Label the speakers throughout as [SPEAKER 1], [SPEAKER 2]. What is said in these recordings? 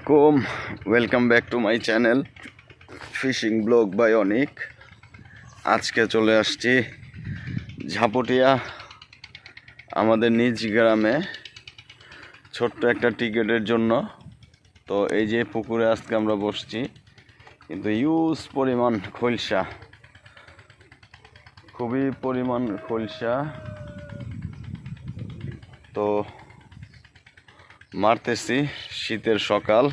[SPEAKER 1] আসসালামাইকুম, welcome back to my channel fishing vlog by Anik. আজকে চলে আসছি ঝাপুটিয়া আমাদের নিজ গ্রামে ছোট্ট একটা টিকেটের জন্য। তো এই যে পুকুরে আজকে আমরা বসছি, কিন্তু ইউজ পরিমাণ খলসা, খুবই পরিমাণ খলসা। তো মারতেছি, শীতের সকাল,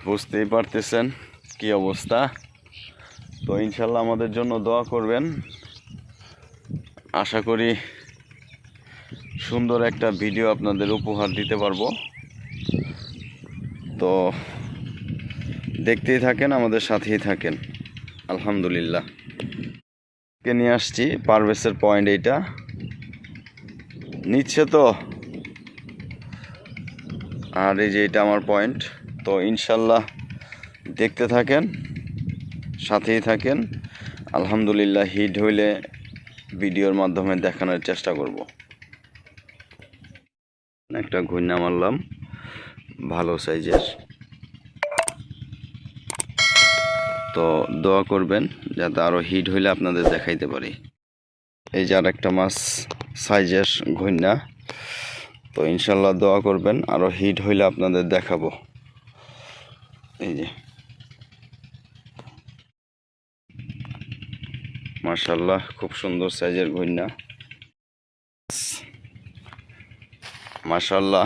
[SPEAKER 1] বুঝতেই পারতেছেন কি অবস্থা। তো ইনশাল্লাহ আমাদের জন্য দোয়া করবেন। আশা করি সুন্দর একটা ভিডিও আপনাদের উপহার দিতে পারবো। তো দেখতেই থাকেন, আমাদের সাথেই থাকেন। আলহামদুলিল্লাহ কে নিয়ে আসছি পারভেজের পয়েন্ট, এইটা নিচ্ছে তো। আর এই যে এটা আমার পয়েন্ট। তো ইনশাল্লাহ দেখতে থাকেন, সাথেই থাকেন। আলহামদুলিল্লাহ হিট হইলে ভিডিওর মাধ্যমে দেখানোর চেষ্টা করব। একটা ঘূর্ণা মারলাম ভালো সাইজের। তো দোয়া করবেন যাতে আরও হিট হইলে আপনাদের দেখাইতে পারি। এই যে আর একটা মাছ সাইজের ঘূর্ণা। তো ইনশাল্লাহ দোয়া করবেন, আরও হিট হইলে আপনাদের দেখাবো। এই যে মাশাআল্লাহ, খুব সুন্দর সাইজের ঘূর্ণা। মাশাআল্লাহ,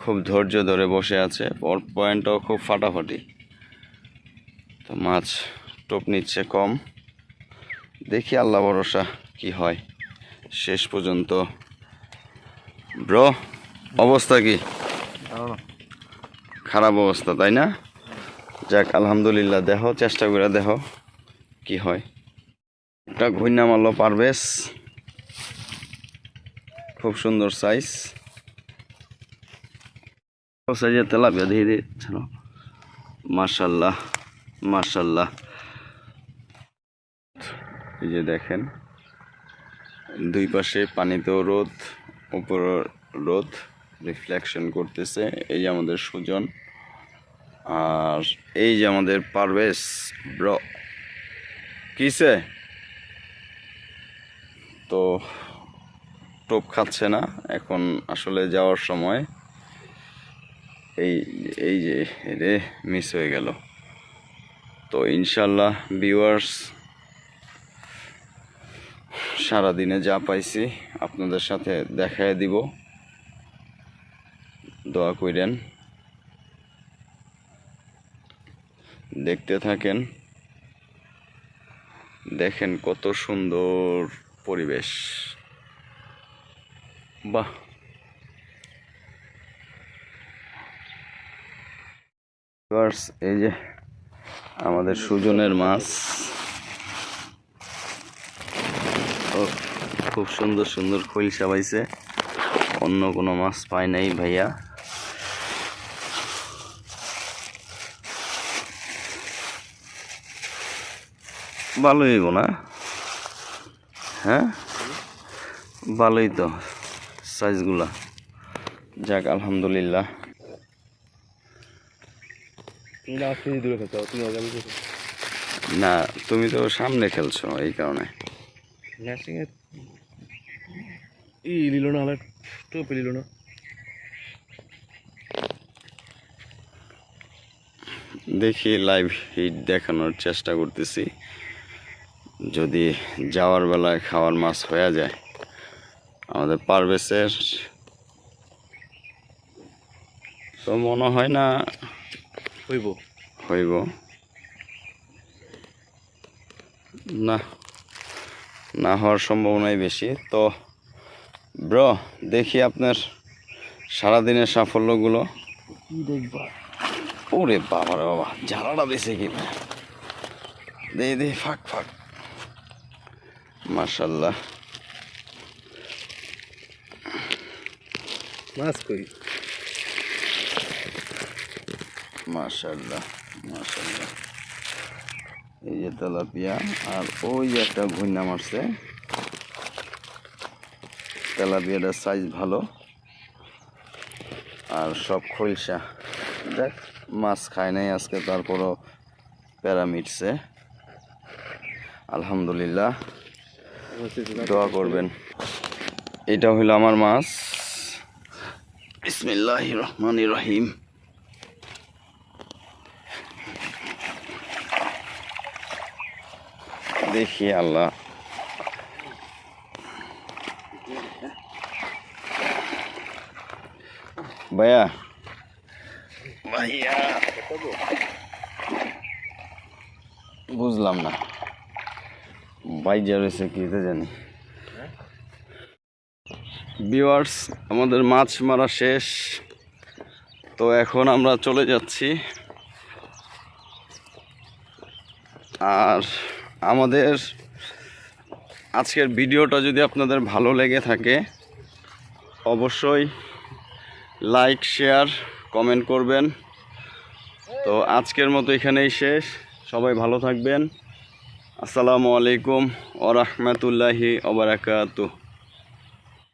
[SPEAKER 1] খুব ধৈর্য ধরে বসে আছে। ওর পয়েন্টটাও খুব ফাটাফাটি। তো মাছ টোপ নিচ্ছে কম, দেখি আল্লাহ ভরসা কি হয় শেষ পর্যন্ত। ব্রো, অবস্থা কি? খারাপ অবস্থা, তাই না? যাক আলহামদুলিল্লাহ, দেখো, চেষ্টা করে দেখো কি হয়। একটা ঘূর্ণা মারলো পারভেজ, খুব সুন্দর সাইজ। সাইজের তেলাপিয়া দিয়ে দিয়ে ছাড়ো। মাশাল্লাহ মাশাল্লাহ, এই যে দেখেন দুই পাশে পানিতেও রোদ, উপরও রোদ রিফ্লেকশন করতেছে। এই যে আমাদের সুজন, আর এই যে আমাদের পারভেজ ব্রো। কিসে তো টোপ খাচ্ছে না এখন, আসলে যাওয়ার সময় এই এই যে রে মিস হয়ে গেল। তো ইনশাল্লাহ ভিউয়ার্স, সারাদিনে যা পাইছি আপনাদের সাথে দেখায় দিব। দোয়া করেন, দেখতে থাকেন। দেখেন কত সুন্দর পরিবেশ, বাহ। এই যে আমাদের সুজনের মাছ, খুব সুন্দর সুন্দর খলসা পাইছে, অন্য কোনো মাছ পাই নাই ভাইয়া। ভালোই হইব না? হ্যাঁ, ভালোই তো সাইজগুলা। যাক আলহামদুলিল্লাহ। না, তুমি তো সামনে খেলছো, এই কারণে। দেখি লাইভ হিট দেখানোর চেষ্টা করতেছি। যদি যাওয়ার বেলায় খাওয়ার মাছ হয়ে যায়, আমাদের পারভেজের তো মনে হয় না হইব না, না হওয়ার সম্ভাবনাই বেশি। তো ব্রো, দেখি আপনার সারাদিনের সাফল্যগুলো। ওরে বাবা রে বাবা, ঝাড়াটা দিছে কি দে ফাঁক ফাঁক। মাশাল্লাহ,
[SPEAKER 2] মাছ কই?
[SPEAKER 1] মাশাল্লাহ মাশাল্লাহ। এই যে তেলাপিয়া, আর ওই একটা ঘূর্ণা মারছে। তেলাপিয়াটার সাইজ ভালো, আর সব খৈলসা। দেখ মাছ খায় নাই আজকে, তারপরও প্যারা মিটছে। আলহামদুলিল্লাহ, দোয়া করবেন। এটা হইলো আমার মাছ। বিসমিল্লাহির রহমানির রহিম। দেখি আল্লাহ, ভাইয়া ভাইয়া বুঝলাম না, বাইজা রয়েছে কি জানি। ভিউয়ার্স, আমাদের মাছ মারা শেষ, তো এখন আমরা চলে যাচ্ছি। আর আমাদের আজকের ভিডিওটা যদি আপনাদের ভালো লেগে থাকে অবশ্যই লাইক, শেয়ার, কমেন্ট করবেন। তো আজকের মতো এখানেই শেষ। সবাই ভালো থাকবেন। আসসালামু আলাইকুম ওয়া রাহমাতুল্লাহি ওয়া বারাকাতুহু।